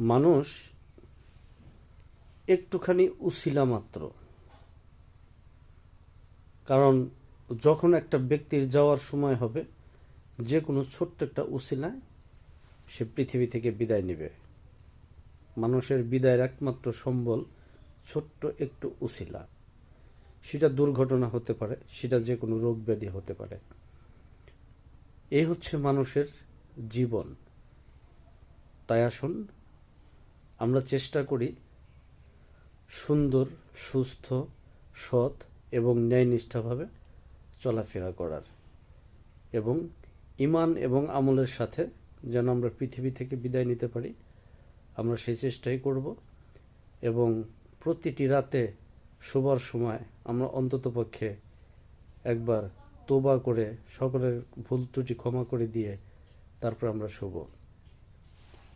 মানুষ একটুখানি উছিলা মাত্র। কারণ যখন একটা ব্যক্তির যাওয়ার সময় হবে, যে কোনো ছোট্ট একটা উছিলায় সে পৃথিবী থেকে বিদায় নেবে। মানুষের বিদায়ের একমাত্র সম্বল ছোট্ট একটু উছিলা। সেটা দুর্ঘটনা হতে পারে, সেটা যে কোনো রোগ ব্যাধি হতে পারে। এই হচ্ছে মানুষের জীবন। তাই আসুন আমরা চেষ্টা করি সুন্দর, সুস্থ, সৎ এবং ন্যায়নিষ্ঠভাবে চলাফেরা করার, এবং ঈমান এবং আমলের সাথে যেন আমরা পৃথিবী থেকে বিদায় নিতে পারি, আমরা সেই চেষ্টাই করব। এবং প্রতিটি রাতে শোবার সময় আমরা অন্ততপক্ষে একবার তওবা করে সকলের ভুল ত্রুটি ক্ষমা করে দিয়ে তারপর আমরা শোবো।